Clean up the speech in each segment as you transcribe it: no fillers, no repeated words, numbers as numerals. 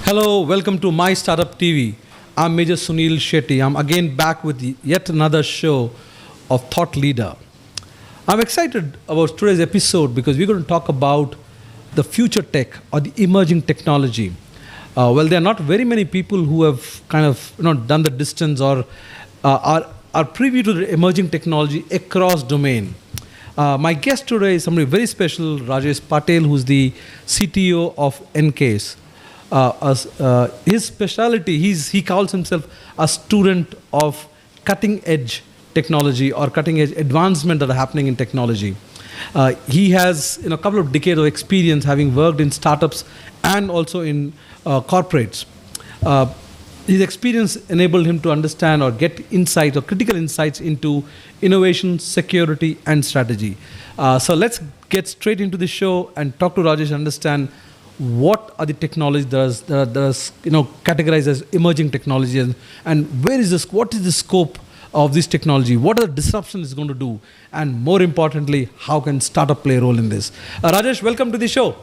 Hello, welcome to My Startup TV. I'm Major Sunil Shetty. I'm again back with yet another show of Thought Leader. I'm excited about today's episode because we're going to talk about the future tech or the emerging technology. There are not very many people who have kind of done the distance or are privy to the emerging technology across domain. My guest today is somebody very special, Rajesh Patil, who's the CTO of enQase. His specialty, he calls himself a student of cutting edge technology or cutting edge advancement that are happening in technology. He has a couple of decades of experience having worked in startups and also in corporates. His experience enabled him to understand or get insights or critical insights into innovation, security, and strategy. So let's get straight into the show and talk to Rajesh and understand what are the technologies that are categorized as emerging technologies, and what is the scope of this technology, what are the disruptions it's going to do, and more importantly, how can startup play a role in this? Rajesh, welcome to the show.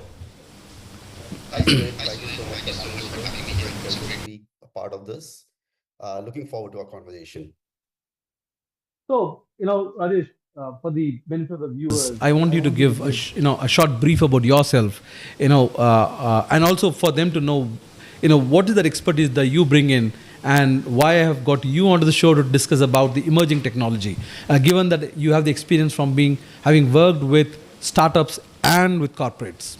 Thank you so much for having me here. It's great to be a part of this. Looking forward to our conversation. So, Rajesh, for the benefit of the viewers, I want you to give a short brief about yourself, and also for them to know, what is that expertise that you bring in, and why I have got you onto the show to discuss about the emerging technology, given that you have the experience from having worked with startups and with corporates.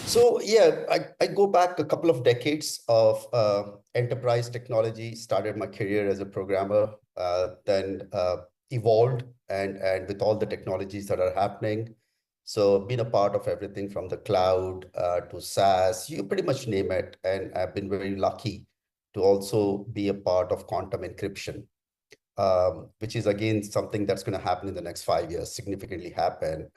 So yeah, I go back a couple of decades of enterprise technology. Started my career as a programmer, then evolved and with all the technologies that are happening. So been a part of everything from the cloud to SaaS, you pretty much name it. And I've been very lucky to also be a part of quantum encryption, which is again something that's going to happen in the next 5 years, significantly happen.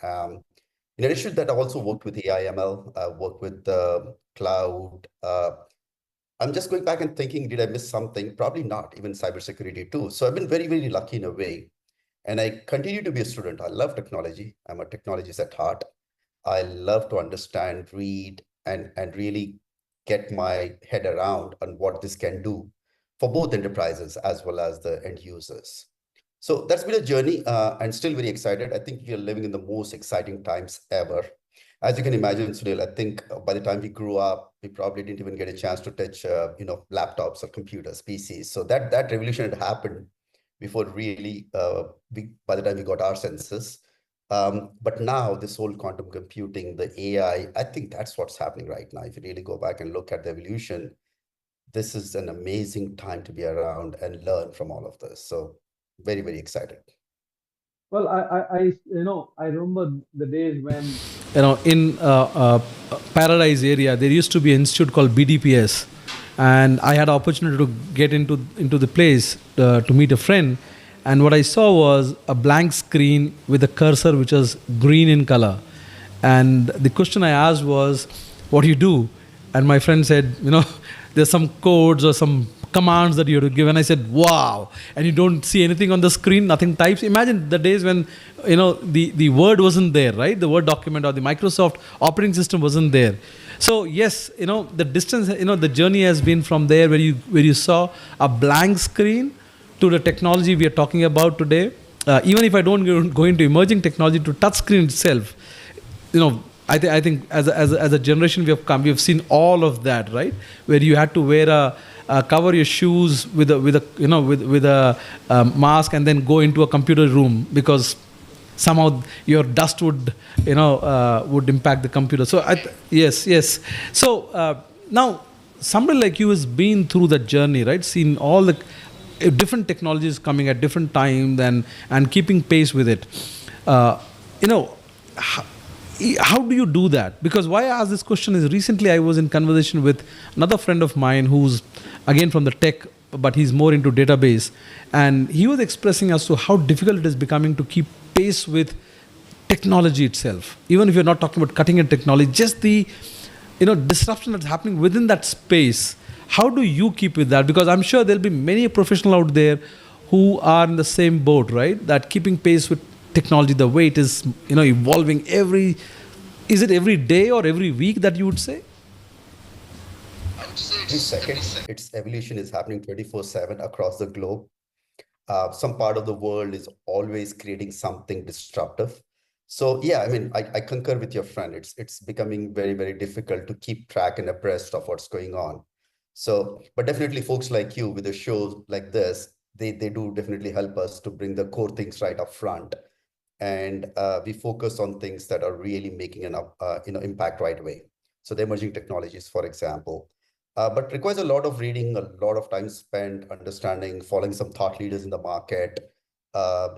In addition to that, I also worked with AI/ML, worked with the cloud. I'm just going back and thinking, did I miss something? Probably not, even cybersecurity too. So I've been very, very lucky in a way. And I continue to be a student. I love technology. I'm a technologist at heart. I love to understand, read, and really get my head around on what this can do for both enterprises as well as the end users. So that's been a journey and still very excited. I think we are living in the most exciting times ever. As you can imagine, Sunil, I think by the time we grew up, we probably didn't even get a chance to touch, laptops or computers, PCs. So that revolution had happened before really, by the time we got our senses. But now this whole quantum computing, the AI, I think that's what's happening right now. If you really go back and look at the evolution, this is an amazing time to be around and learn from all of this. So very, very excited. Well, I remember the days when in Paradise area there used to be an institute called BDPS, and I had an opportunity to get into the place to meet a friend, and what I saw was a blank screen with a cursor which was green in color, and the question I asked was, "What do you do?" And my friend said, "There's some codes or some commands that you have to give." And I said, "Wow!" And you don't see anything on the screen, nothing types. Imagine the days when the Word wasn't there, right? The Word document or the Microsoft operating system wasn't there. So yes, the distance, the journey has been from there where you saw a blank screen to the technology we are talking about today. Even if I don't go into emerging technology, to touch screen itself, I think as a generation we have seen all of that, right? Where you had to wear cover your shoes with a mask and then go into a computer room because somehow your dust would impact the computer. So yes. So now somebody like you has been through that journey, right? Seen all the different technologies coming at different times and keeping pace with it. How do you do that? Because why I ask this question is recently I was in conversation with another friend of mine who's again from the tech, but he's more into database, and he was expressing as to how difficult it is becoming to keep pace with technology itself. Even if you're not talking about cutting edge technology, just the disruption that's happening within that space. How do you keep with that? Because I'm sure there'll be many professionals out there who are in the same boat, right? That keeping pace with technology, the way it is, evolving is it every day or every week that you would say? every second. Its evolution is happening 24/7 across the globe. Some part of the world is always creating something disruptive. So yeah, I mean, I concur with your friend. It's becoming very, very difficult to keep track and abreast of what's going on. So, but definitely folks like you with a show like this, they do definitely help us to bring the core things right up front. And we focus on things that are really making an impact right away. So the emerging technologies, for example, but requires a lot of reading, a lot of time spent understanding, following some thought leaders in the market, uh,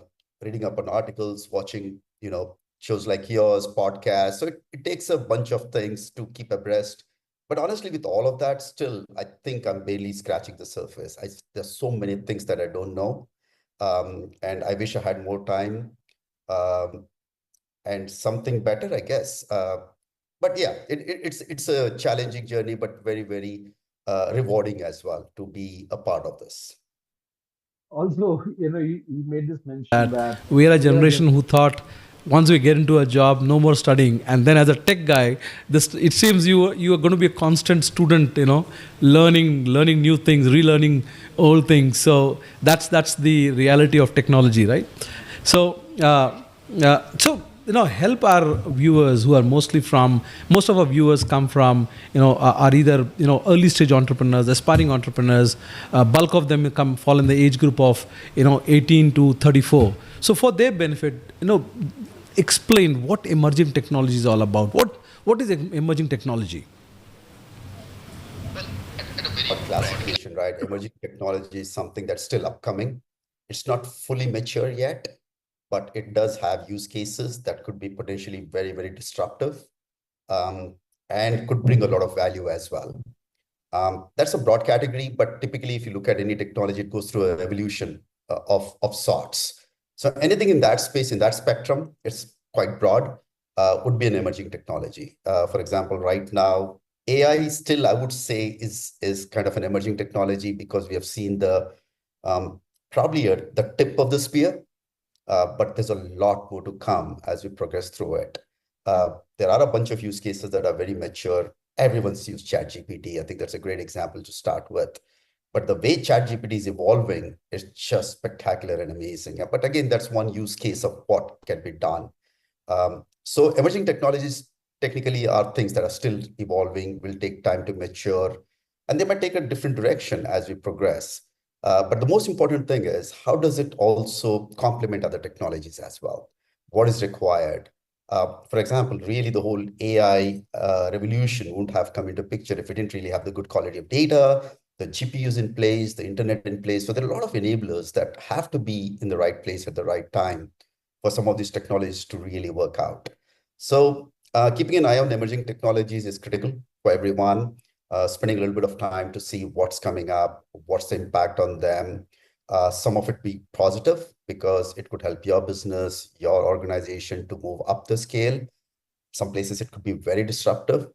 reading up on articles, watching, shows like yours, podcasts. So it takes a bunch of things to keep abreast. But honestly, with all of that, still, I think I'm barely scratching the surface. There's so many things that I don't know. And I wish I had more time um, and something better, I guess. But yeah, it's a challenging journey, but very, very rewarding as well to be a part of this. Also, you made this mention that we are a generation who thought once we get into a job, no more studying. And then as a tech guy, this it seems you are going to be a constant student, learning new things, relearning old things. So that's the reality of technology, right? So help our viewers who are most of our viewers come from are either early stage entrepreneurs, aspiring entrepreneurs. Bulk of them fall in the age group of 18 to 34. So for their benefit, explain what emerging technology is all about. What is emerging technology? Broad classification, right? Emerging technology is something that's still upcoming. It's not fully mature yet, but it does have use cases that could be potentially very, very disruptive, and could bring a lot of value as well. That's a broad category, but typically, if you look at any technology, it goes through an evolution of sorts. So anything in that space, in that spectrum, it's quite broad, would be an emerging technology. For example, right now, AI still, I would say, is kind of an emerging technology because we have seen probably the tip of the spear, but there's a lot more to come as we progress through it. There are a bunch of use cases that are very mature. Everyone's used ChatGPT. I think that's a great example to start with. But the way ChatGPT is evolving is just spectacular and amazing. But again, that's one use case of what can be done. So emerging technologies technically are things that are still evolving, will take time to mature, and they might take a different direction as we progress. But the most important thing is, how does it also complement other technologies as well? What is required? For example, really the whole AI revolution wouldn't have come into picture if we didn't really have the good quality of data, the GPUs in place, the internet in place. So there are a lot of enablers that have to be in the right place at the right time for some of these technologies to really work out. So keeping an eye on emerging technologies is critical for everyone. Spending a little bit of time to see what's coming up, what's the impact on them. Some of it be positive because it could help your business, your organization to move up the scale. Some places it could be very disruptive.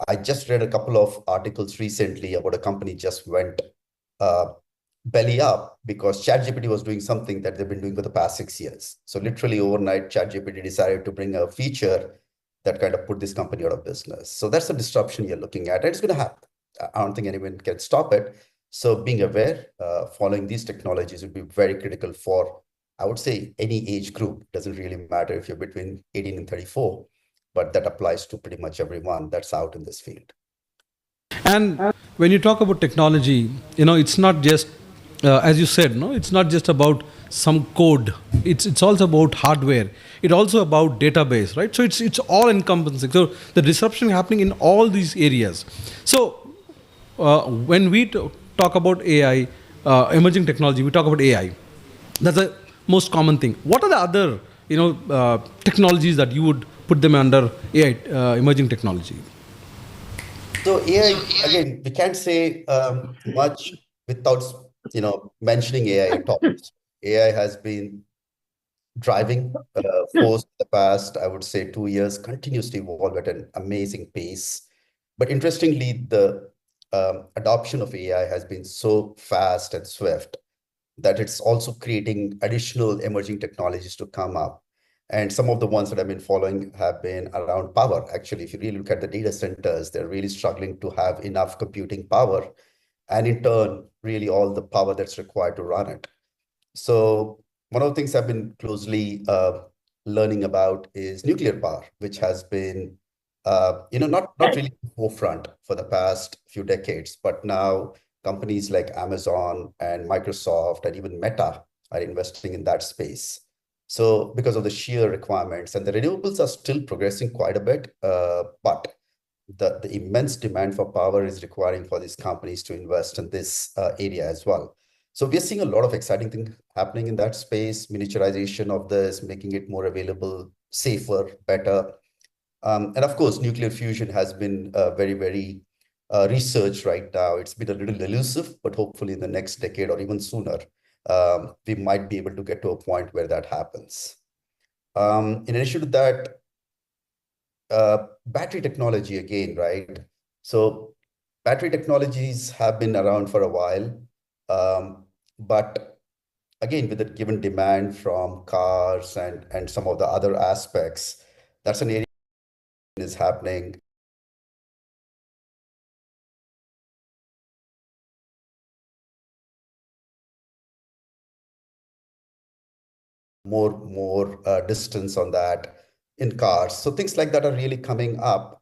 I just read a couple of articles recently about a company just went belly up because ChatGPT was doing something that they've been doing for the past 6 years. So literally overnight, ChatGPT decided to bring a feature that kind of put this company out of business. So that's the disruption you're looking at. And it's going to happen. I don't think anyone can stop it. So being aware, following these technologies would be very critical for, I would say, any age group. It doesn't really matter if you're between 18 and 34, but that applies to pretty much everyone that's out in this field. And when you talk about technology, it's not just, as you said, no, it's not just about some code. It's also about hardware. It's also about database, right? So it's all encompassing. So the disruption happening in all these areas. So when we talk about AI, emerging technology, we talk about AI. That's the most common thing. What are the other technologies that you would put them under AI, emerging technology? So AI, again, we can't say much without mentioning AI at all. AI has been driving force in the past, I would say, 2 years, continues to evolve at an amazing pace. But interestingly, the adoption of AI has been so fast and swift that it's also creating additional emerging technologies to come up. And some of the ones that I've been following have been around power. Actually, if you really look at the data centers, they're really struggling to have enough computing power, and in turn, really all the power that's required to run it. So one of the things I've been closely learning about is nuclear power, which has been, not really the forefront for the past few decades, but now companies like Amazon and Microsoft and even Meta are investing in that space. So because of the sheer requirements, and the renewables are still progressing quite a bit, but the immense demand for power is requiring for these companies to invest in this area as well. So we're seeing a lot of exciting things happening in that space, miniaturization of this, making it more available, safer, better. And of course, nuclear fusion has been very, very researched right now. It's been a little elusive, but hopefully in the next decade or even sooner, we might be able to get to a point where that happens. In addition to that, battery technology again, right? So battery technologies have been around for a while, but again, with the given demand from cars and some of the other aspects, that's an area that is happening. More distance on that in cars. So things like that are really coming up.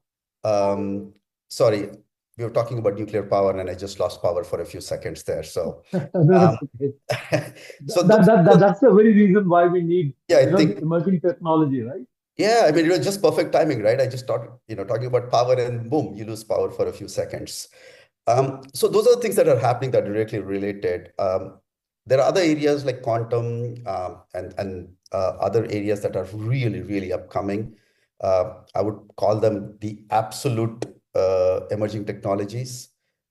Sorry, we were talking about nuclear power, and I just lost power for a few seconds there. So, No, um, that's okay. so That's the very reason why we need, yeah, I the think emerging technology, right? yeah, I mean, it was just perfect timing, right? I just started, talking about power, and boom, you lose power for a few seconds. So those are the things that are happening that are directly related. There are other areas like quantum and other areas that are really, really upcoming. I would call them the absolute emerging technologies,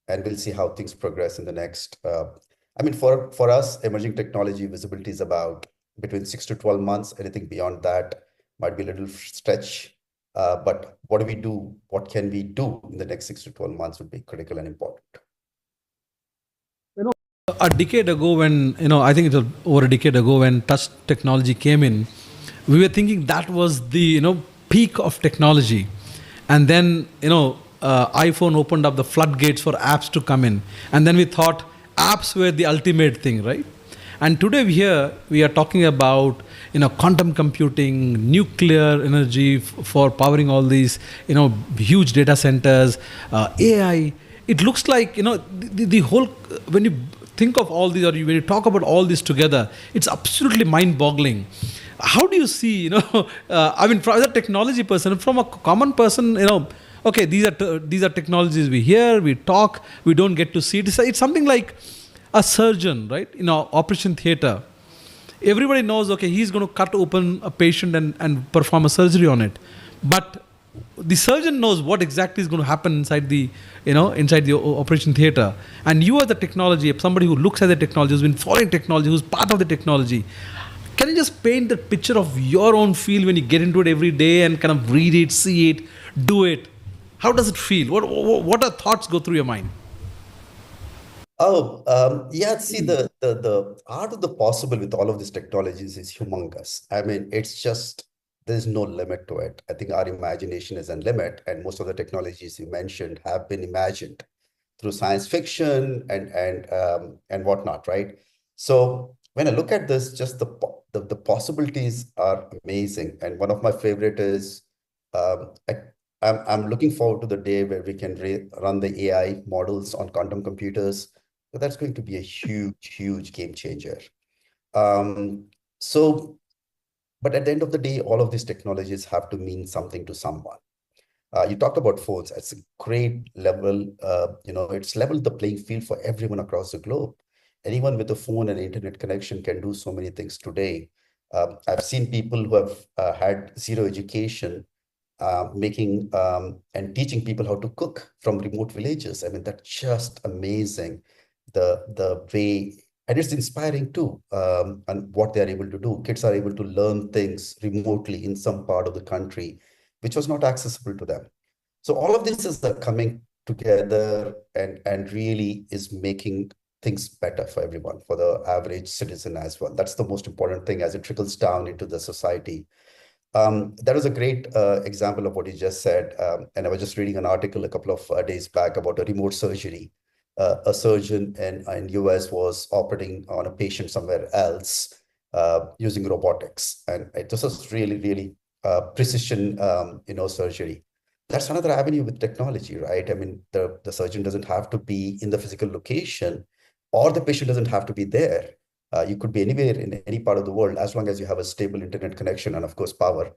and we'll see how things progress in the next. I mean, for us, emerging technology visibility is about between 6 to 12 months. Anything beyond that might be a little stretch. But what do we do? What can we do in the next 6 to 12 months would be critical and important. You know, a decade ago, when I think it was over a decade ago when touch technology came in, we were thinking that was the peak of technology, and then iPhone opened up the floodgates for apps to come in, and then we thought apps were the ultimate thing, right? And today we are talking about quantum computing, nuclear energy for powering all these huge data centers, AI. It looks like the whole, when you think of all these, or when you talk about all this together, it's absolutely mind-boggling. How do you see, I mean, from as a technology person, from a common person, okay, these are technologies we hear, we talk, we don't get to see it. It's something like a surgeon, right? Operation theater. Everybody knows, okay, he's going to cut open a patient and perform a surgery on it. But the surgeon knows what exactly is going to happen inside the, inside the operation theater. And you are the technology, somebody who looks at the technology, who's been following technology, who's part of the technology. Can you just paint the picture of your own feel when you get into it every day and kind of read it, see it, do it? How does it feel? What are thoughts go through your mind? Oh, yeah, see, the art of the possible with all of these technologies is humongous. I mean, it's just, there's no limit to it. I think our imagination is unlimited, and most of the technologies you mentioned have been imagined through science fiction and whatnot, right? So when I look at this, just the possibilities are amazing. And one of my favorite is I'm looking forward to the day where we can run the AI models on quantum computers. So that's going to be a huge, huge game changer. Um, so, but at the end of the day, all of these technologies have to mean something to someone. You talked about phones. It's a great level. It's leveled the playing field for everyone across the globe. Anyone with a phone and internet connection can do so many things today. I've seen people who have had zero education making and teaching people how to cook from remote villages. I mean, that's just amazing. The way, and it's inspiring too, and what they're able to do. Kids are able to learn things remotely in some part of the country, which was not accessible to them. So all of this is coming together and really is making things better for everyone, for the average citizen as well. That's the most important thing as it trickles down into the society. That was a great example of what you just said. And I was just reading an article a couple of days back about a remote surgery. A surgeon in US was operating on a patient somewhere else using robotics. And this was really, really precision, surgery. That's another avenue with technology, right? I mean, the surgeon doesn't have to be in the physical location, or the patient doesn't have to be there. You could be anywhere in any part of the world, as long as you have a stable internet connection and, of course, power.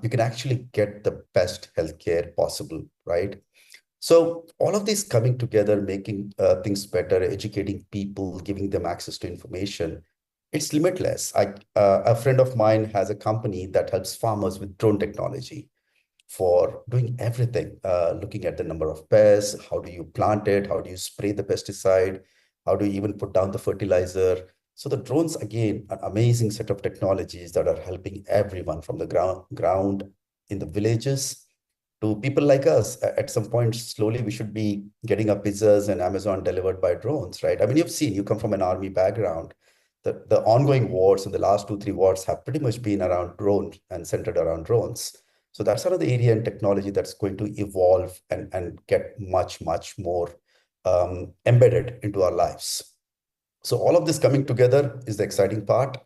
You can actually get the best healthcare possible, right? So all of these coming together, making things better, educating people, giving them access to information, it's limitless. A friend of mine has a company that helps farmers with drone technology for doing everything, looking at the number of pests, how do you plant it, how do you spray the pesticide, how do you even put down the fertilizer. So the drones, again, an amazing set of technologies that are helping everyone from the ground in the villages to people like us. At some point, slowly, we should be getting our pizzas and Amazon delivered by drones, right? I mean, you've seen, you come from an army background. The ongoing wars in the last 2, 3 wars have pretty much been around drones and centered around drones. So that's another area in technology that's going to evolve and get much, much more embedded into our lives. So all of this coming together is the exciting part.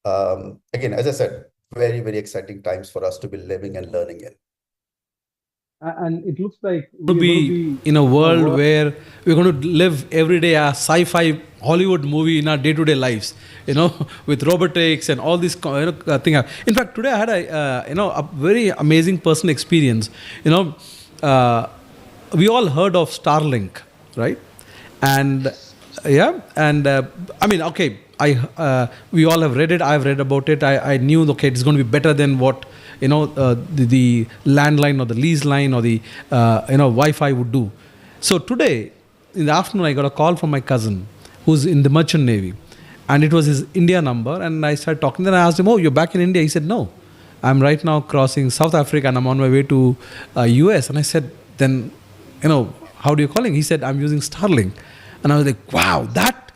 Again, as I said, very, very exciting times for us to be living and learning in. And it looks like we're going to be in a world where we're going to live every day a sci-fi Hollywood movie in our day-to-day lives, with robotics and all these things. In fact, today I had a very amazing personal experience. We all heard of Starlink, right? And yeah, and I mean, okay, we all have read it. I've read about it. I knew, okay, it's going to be better than what the landline or the lease line or the Wi-Fi would do. So today in the afternoon, I got a call from my cousin who's in the merchant navy, and it was his India number. And I started talking. Then I asked him, "Oh, you're back in India?" He said, "No, I'm right now crossing South Africa and I'm on my way to US." And I said, "Then, how do you calling?" He said, "I'm using Starlink." And I was like, "Wow, that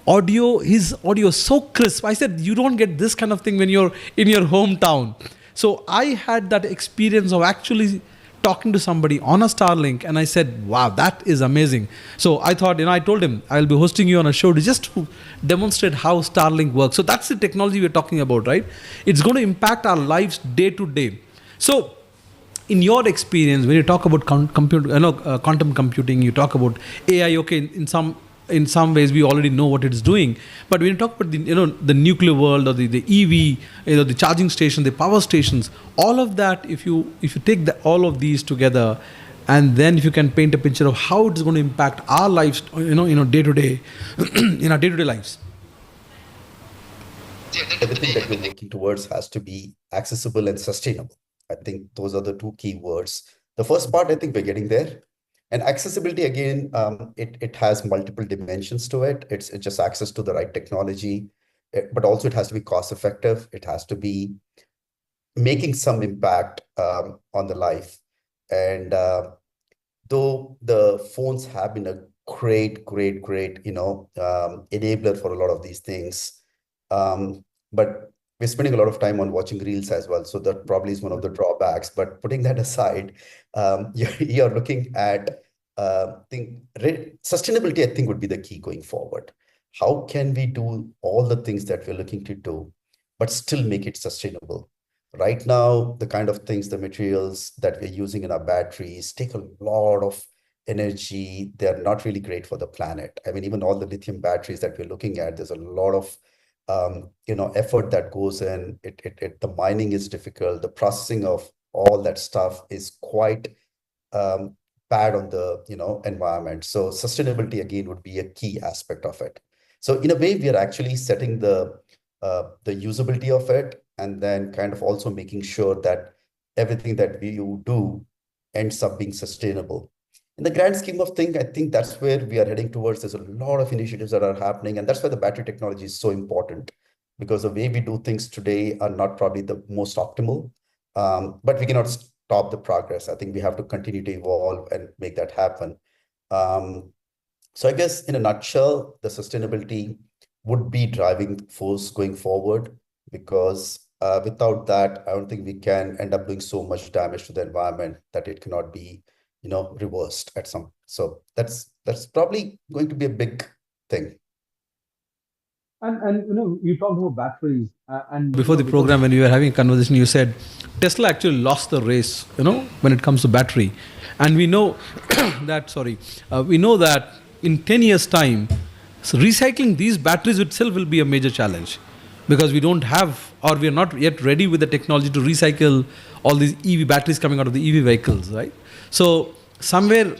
audio, his audio is so crisp." I said, "You don't get this kind of thing when you're in your hometown." So I had that experience of actually talking to somebody on a Starlink, and I said, "Wow, that is amazing." So I thought, I told him I'll be hosting you on a show to just to demonstrate how Starlink works. So that's the technology we're talking about, right? It's going to impact our lives day to day. So in your experience, when you talk about quantum computing, you talk about AI. Okay, in some ways we already know what it's doing, but when you talk about the nuclear world or the EV, the charging station, the power stations, all of that, if you take all of these together, and then if you can paint a picture of how it's going to impact our lives, day to day, in our day to day lives. Everything that we're working towards has to be accessible and sustainable. I think those are the two key words. The first part, I think we're getting there. And accessibility, again, it has multiple dimensions to it. It's just access to the right technology, but also it has to be cost effective. It has to be making some impact on the life. And though the phones have been a great enabler for a lot of these things, but we're spending a lot of time on watching reels as well. So that probably is one of the drawbacks. But putting that aside, you're looking at sustainability, I think, would be the key going forward. How can we do all the things that we're looking to do, but still make it sustainable? Right now, the kind of things, the materials that we're using in our batteries take a lot of energy. They're not really great for the planet. I mean, even all the lithium batteries that we're looking at, there's a lot of effort that goes in. The mining is difficult. The processing of all that stuff is quite bad on the environment. So sustainability, again, would be a key aspect of it. So in a way, we are actually setting the usability of it, and then kind of also making sure that everything that we do ends up being sustainable. In the grand scheme of things, I think that's where we are heading towards. There's a lot of initiatives that are happening, and that's why the battery technology is so important, because the way we do things today are not probably the most optimal, but we cannot stop the progress. I think we have to continue to evolve and make that happen. So I guess in a nutshell, the sustainability would be driving force going forward, because Without that, I don't think we can end up doing so much damage to the environment that it cannot be, reversed at some. So that's probably going to be a big thing. And you talked about batteries, and before the program, when we were having a conversation, you said Tesla actually lost the race, when it comes to battery, and we know that. We know that in 10 years' time, so recycling these batteries itself will be a major challenge, because we don't have, or we are not yet ready with the technology to recycle all these EV batteries coming out of the EV vehicles, right? So somewhere,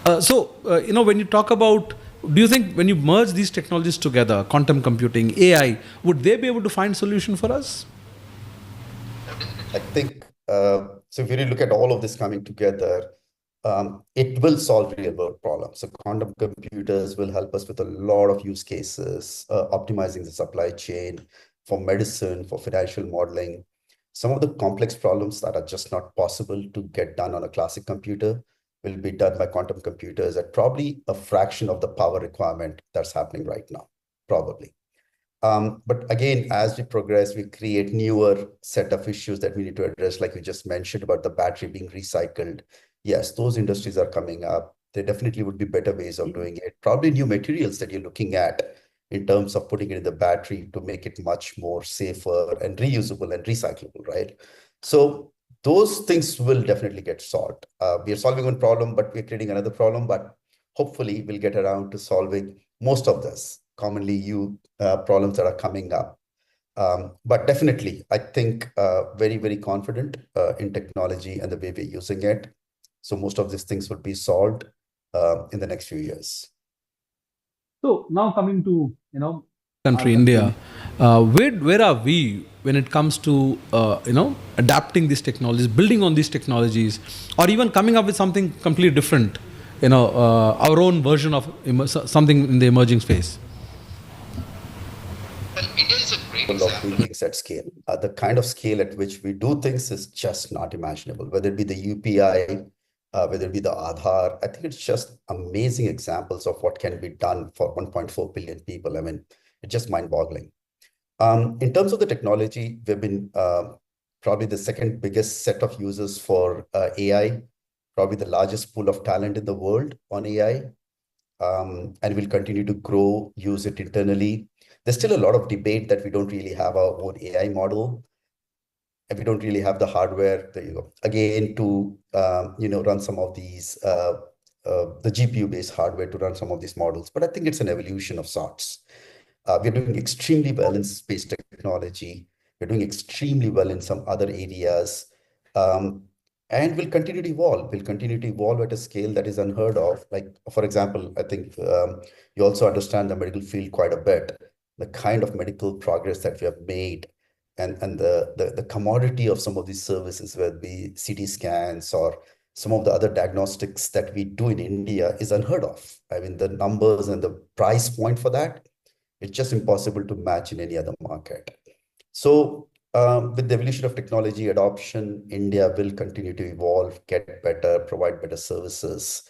when you talk about, do you think when you merge these technologies together, quantum computing, AI, would they be able to find solution for us? I think, so if you really look at all of this coming together, it will solve real world problems. So quantum computers will help us with a lot of use cases, optimizing the supply chain for medicine, for financial modeling. Some of the complex problems that are just not possible to get done on a classic computer will be done by quantum computers at probably a fraction of the power requirement that's happening right now, probably. But again, as we progress, we create newer set of issues that we need to address, like you just mentioned about the battery being recycled. Yes, those industries are coming up. There definitely would be better ways of doing it. Probably new materials that you're looking at in terms of putting it in the battery to make it much more safer and reusable and recyclable, right? So those things will definitely get solved. We are solving one problem, but we're creating another problem. But hopefully, we'll get around to solving most of this commonly used problems that are coming up. But definitely, I think very, very confident in technology and the way we're using it. So most of these things will be solved in the next few years. So now coming to, country, India, where are we when it comes to, adapting these technologies, building on these technologies, or even coming up with something completely different, our own version of something in the emerging space? Well, India is a great example of doing things at scale. The kind of scale at which we do things is just not imaginable, whether it be the UPI, whether it be the Aadhaar. I think it's just amazing examples of what can be done for 1.4 billion people. I mean, it's just mind-boggling. In terms of the technology, we've been probably the second biggest set of users for AI, probably the largest pool of talent in the world on AI, and we'll continue to grow, use it internally. There's still a lot of debate that we don't really have our own AI model, and we don't really have the hardware, again, to run some of these, the GPU-based hardware to run some of these models. But I think it's an evolution of sorts. We're doing extremely well in space technology. We're doing extremely well in some other areas. And we'll continue to evolve. We'll continue to evolve at a scale that is unheard of. Like, for example, I think you also understand the medical field quite a bit, the kind of medical progress that we have made, and the commodity of some of these services, whether it be CT scans or some of the other diagnostics that we do in India, is unheard of. I mean, the numbers and the price point for that, it's just impossible to match in any other market. So with the evolution of technology adoption, India will continue to evolve, get better, provide better services.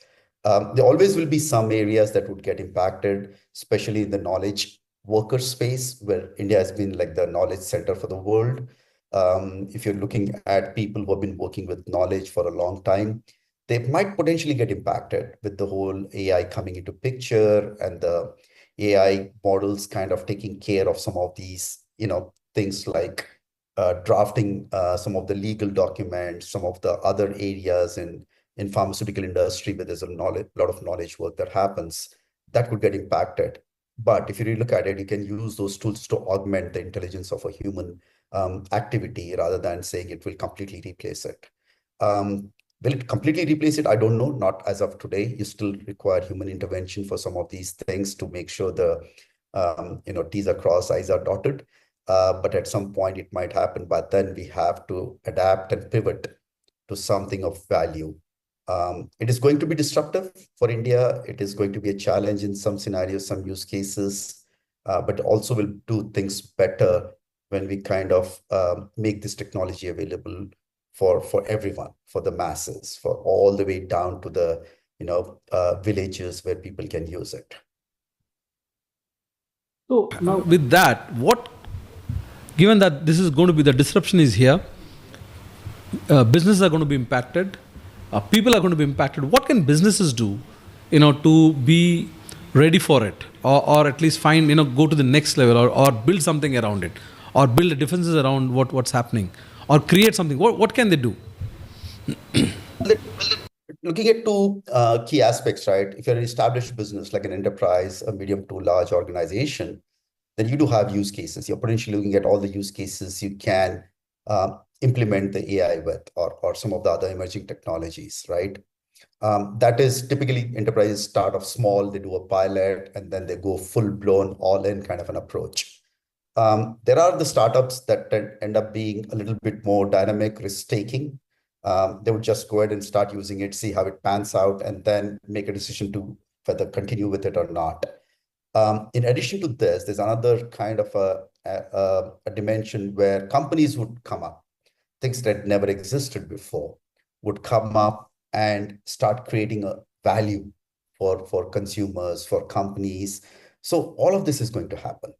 There always will be some areas that would get impacted, especially in the knowledge worker space, where India has been like the knowledge center for the world. If you're looking at people who have been working with knowledge for a long time, they might potentially get impacted with the whole AI coming into picture and the AI models kind of taking care of some of these, things like drafting some of the legal documents, some of the other areas in pharmaceutical industry where there's a lot of knowledge work that happens, that could get impacted. But if you really look at it, you can use those tools to augment the intelligence of a human activity rather than saying it will completely replace it. Will it completely replace it? I don't know. Not as of today. You still require human intervention for some of these things to make sure the T's are crossed, I's are dotted. But at some point it might happen. But then we have to adapt and pivot to something of value. It is going to be disruptive for India. It is going to be a challenge in some scenarios, some use cases, but also will do things better when we kind of make this technology available for everyone, for the masses, for all the way down to the villages where people can use it. So now, with that, what given that this is going to be, the disruption is here, businesses are going to be impacted, people are going to be impacted. What can businesses do, to be ready for it, or at least find, go to the next level, or build something around it, or build defenses around what's happening, or create something? What can they do? Looking at two key aspects, right? If you're an established business like an enterprise, a medium to large organization, then you do have use cases. You're potentially looking at all the use cases you can implement the AI with, or some of the other emerging technologies, right? That is typically enterprises start off small, they do a pilot, and then they go full blown, all in kind of an approach. There are the startups that end up being a little bit more dynamic, risk taking. They would just go ahead and start using it, see how it pans out, and then make a decision to whether continue with it or not. In addition to this, there's another kind of a dimension where companies would come up, things that never existed before would come up and start creating a value for consumers, for companies. So all of this is going to happen.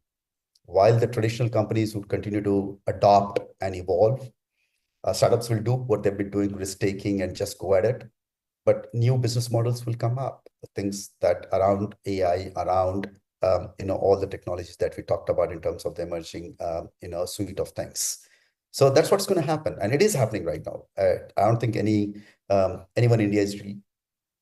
While the traditional companies would continue to adopt and evolve, startups will do what they've been doing, risk-taking, and just go at it. But new business models will come up, things that around AI, around all the technologies that we talked about in terms of the emerging suite of things. So that's what's going to happen, and it is happening right now. I don't think anyone in India is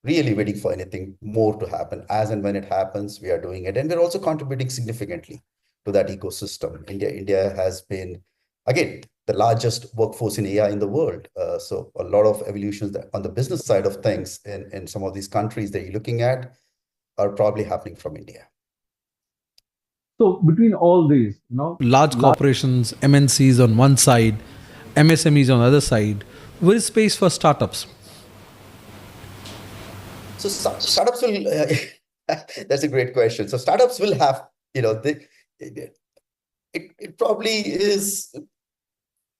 really waiting for anything more to happen. As and when it happens, we are doing it, and we're also contributing significantly to that ecosystem. India has been, again, the largest workforce in AI in the world. So a lot of evolutions that on the business side of things in some of these countries that you're looking at are probably happening from India. So between all these, large corporations, MNCs on one side, MSMEs on the other side, where is space for startups? So startups will, that's a great question. So startups will have, it probably is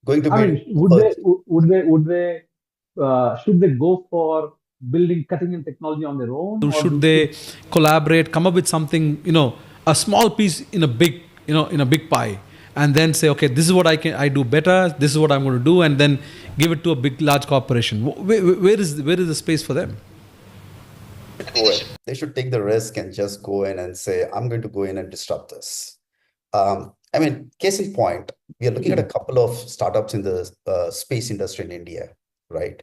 going to be. I mean, should they go for building cutting-edge technology on their own? Or should they collaborate, come up with something, a small piece in a big, in a big pie, and then say, okay, this is what I do better, this is what I'm going to do, and then give it to a big, large corporation? Where is the space for them? They should take the risk and just go in and say, I'm going to go in and disrupt this. I mean, case in point, we are looking at a couple of startups in the space industry in India, right?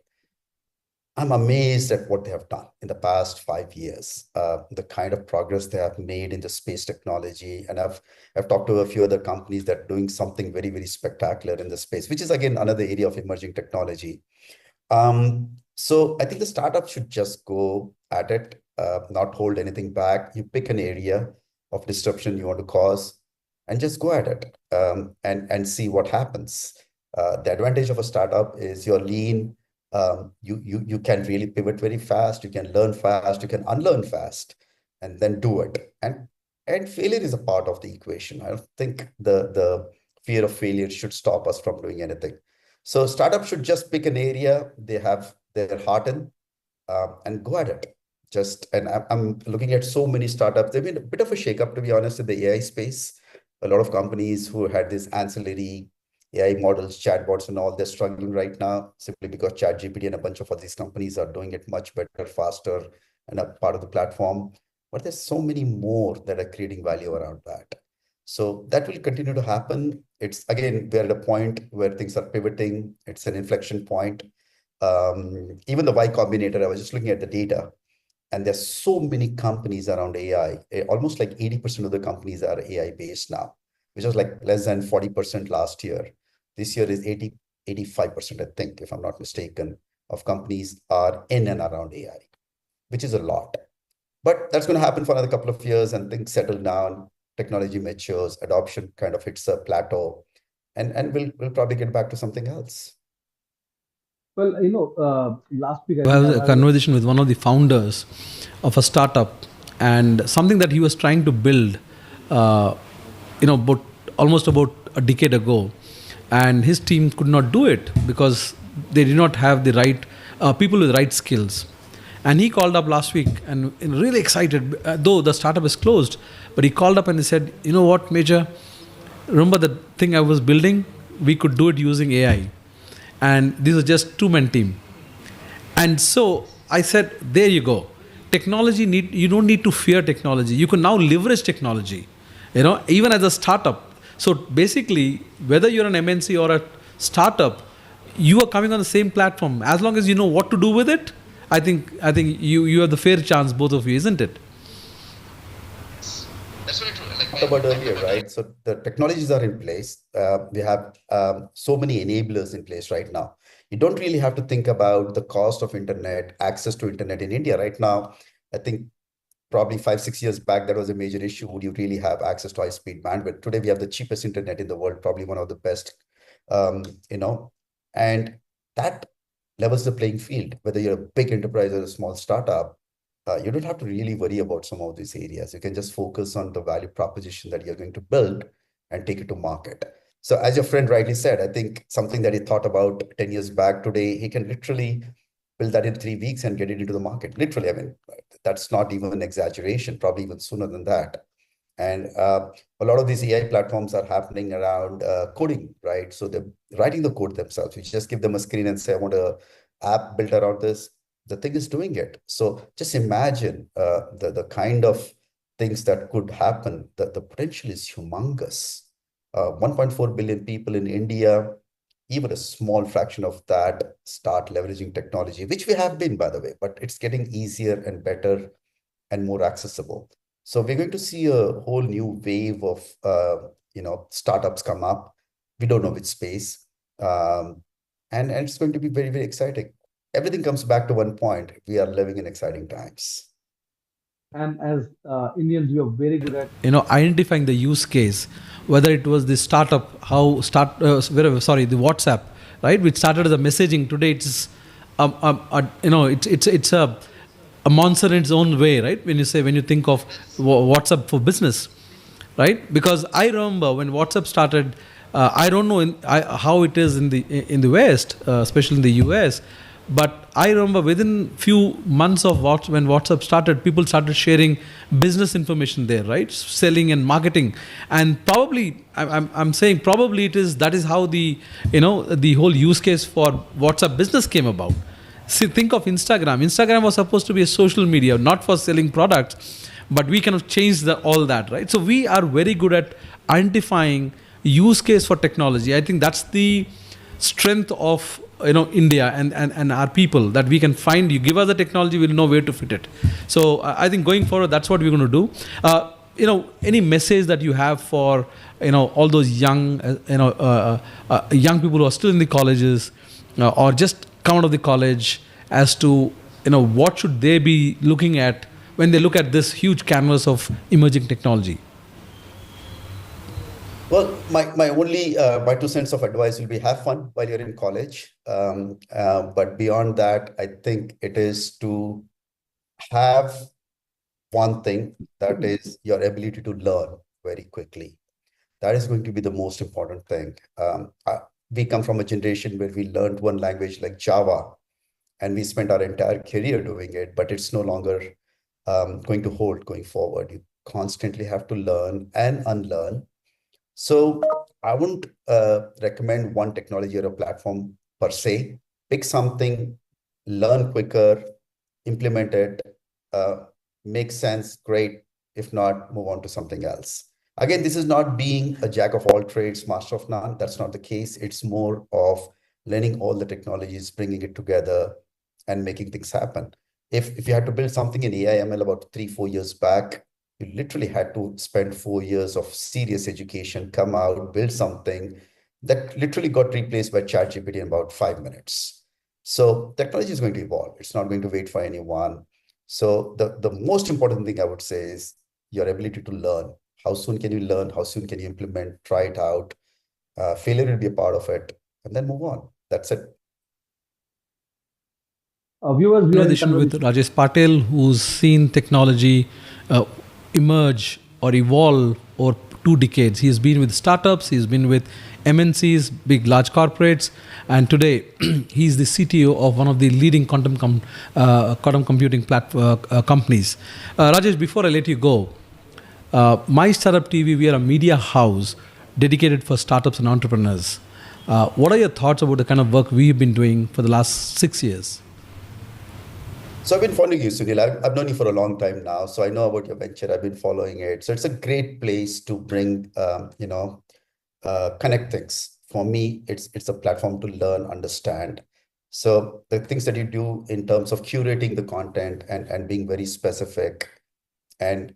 I'm amazed at what they have done in the past 5 years, the kind of progress they have made in the space technology. And I've talked to a few other companies that are doing something very, very spectacular in the space, which is, again, another area of emerging technology. So I think the startup should just go at it, not hold anything back. You pick an area of disruption you want to cause and just go at it and see what happens. The advantage of a startup is you're lean. You can really pivot very fast. You can learn fast. You can unlearn fast, and then do it. And failure is a part of the equation. I don't think the fear of failure should stop us from doing anything. So startups should just pick an area they have their heart in and go at it. And I'm looking at so many startups. There's been a bit of a shakeup, to be honest, in the AI space. A lot of companies who had this ancillary AI models, chatbots and all, they're struggling right now simply because ChatGPT and a bunch of these companies are doing it much better, faster, and a part of the platform. But there's so many more that are creating value around that. So that will continue to happen. It's, again, we're at a point where things are pivoting. It's an inflection point. Even the Y Combinator, I was just looking at the data, and there's so many companies around AI. Almost like 80% of the companies are AI based now, which was like less than 40% last year. This year is 85%, I think, if I'm not mistaken, of companies are in and around AI, which is a lot. But that's going to happen for another couple of years, and things settle down, technology matures, adoption kind of hits a plateau, and we'll probably get back to something else. Well, last week I had a conversation with one of the founders of a startup, and something that he was trying to build, almost about a decade ago, and his team could not do it because they did not have the right people with the right skills. And he called up last week and really excited, though the startup is closed, but he called up and he said, you know what, Major, remember the thing I was building? We could do it using AI. And this was just two-man team. And so I said, there you go. Technology you don't need to fear technology. You can now leverage technology, even as a startup. So basically, whether you're an MNC or a startup, you are coming on the same platform. As long as you know what to do with it, I think you have the fair chance, both of you, isn't it? That's very true. Like talked about earlier, right? So the technologies are in place. We have so many enablers in place right now. You don't really have to think about the cost of internet, access to internet in India right now. I think probably 5-6 years back, that was a major issue. Would you really have access to high-speed bandwidth? Today, we have the cheapest internet in the world, probably one of the best, and that levels the playing field. Whether you're a big enterprise or a small startup, you don't have to really worry about some of these areas. You can just focus on the value proposition that you're going to build and take it to market. So as your friend rightly said, I think something that he thought about 10 years back today, he can literally build that in 3 weeks and get it into the market. Literally, I mean, that's not even an exaggeration, probably even sooner than that. And a lot of these AI platforms are happening around coding, right? So they're writing the code themselves. You just give them a screen and say, I want an app built around this. The thing is doing it. So just imagine the kind of things that could happen. The potential is humongous. 1.4 billion people in India, even a small fraction of that start leveraging technology, which we have been, by the way, but it's getting easier and better and more accessible. So we're going to see a whole new wave of startups come up. We don't know which space, and it's going to be very, very exciting. Everything comes back to one point. We are living in exciting times. And as Indians, we are very good at identifying the use case, whether it was the startup, the WhatsApp, right, which started as a messaging. Today it's it's a monster in its own way, right? When you think of WhatsApp for business, right? Because I remember when WhatsApp started, I don't know how it is in the West, especially in the US, but I remember within few months of when WhatsApp started, people started sharing business information there, right? Selling and marketing, and probably I'm saying probably that is how the whole use case for WhatsApp business came about. See, think of Instagram. Instagram was supposed to be a social media, not for selling products, but we kind of changed all that, right? So we are very good at identifying use case for technology. I think that's the strength of India and our people, that we can find. You give us the technology, we'll know where to fit it. So I think going forward, that's what we're going to do. Any message that you have for all those young young people who are still in the colleges or just come out of the college, as to what should they be looking at when they look at this huge canvas of emerging technology? Well, my only my 2 cents of advice will be have fun while you're in college. But beyond that, I think it is to have one thing, that is your ability to learn very quickly. That is going to be the most important thing. We come from a generation where we learned one language like Java, and we spent our entire career doing it, but it's no longer going to hold going forward. You constantly have to learn and unlearn. So I wouldn't recommend one technology or a platform per se. Pick something, learn quicker, implement it, make sense, great. If not, move on to something else. Again, this is not being a jack of all trades, master of none. That's not the case. It's more of learning all the technologies, bringing it together and making things happen. If you had to build something in AI/ML about 3-4 years back, you literally had to spend 4 years of serious education, come out, build something that literally got replaced by ChatGPT in about 5 minutes. So technology is going to evolve. It's not going to wait for anyone. So the most important thing I would say is your ability to learn. How soon can you learn? How soon can you implement? Try it out. Failure will be a part of it, and then move on. That's it. Viewers, we are with Rajesh Patil, who's seen technology emerge or evolve over 2 decades. He's been with startups, he's been with MNCs, big large corporates, and today he's the CTO of one of the leading quantum computing companies. Rajesh, before I let you go, My Startup TV, we are a media house. dedicated for startups and entrepreneurs. What are your thoughts about the kind of work we've been doing for the last 6 years? So I've been following you, Sunil. I've known you for a long time now, so I know about your venture. I've been following it. So it's a great place to bring, connect things. For me, it's a platform to learn, understand. So the things that you do in terms of curating the content and being very specific and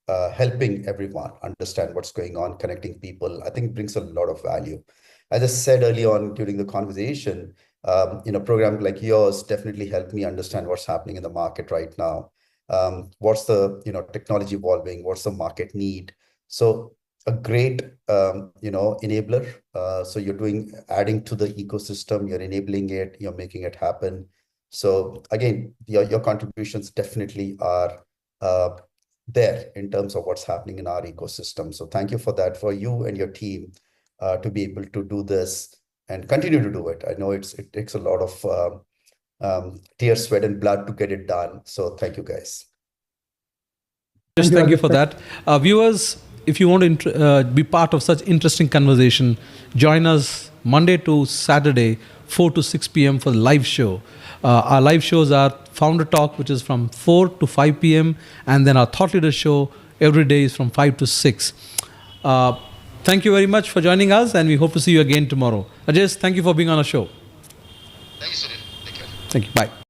helping everyone understand what's going on, connecting people, I think brings a lot of value. As I said early on during the conversation, program like yours definitely helped me understand what's happening in the market right now. What's the technology evolving? What's the market need? So a great enabler. So you're adding to the ecosystem, you're enabling it, you're making it happen. So again, your contributions definitely are there in terms of what's happening in our ecosystem. So thank you for that, for you and your team to be able to do this and continue to do it. I know it takes a lot of tears, sweat, and blood to get it done. So thank you, guys. Just thank you for that. Viewers, if you want to be part of such interesting conversation, join us Monday to Saturday, 4 to 6 p.m. for the live show. Our live shows are Founder Talk, which is from 4 to 5 p.m. And then our Thought Leader show every day is from 5 to 6. Thank you very much for joining us, and we hope to see you again tomorrow. Rajesh, thank you for being on our show. Thank you, Sunil. Take care. Thank you. Bye.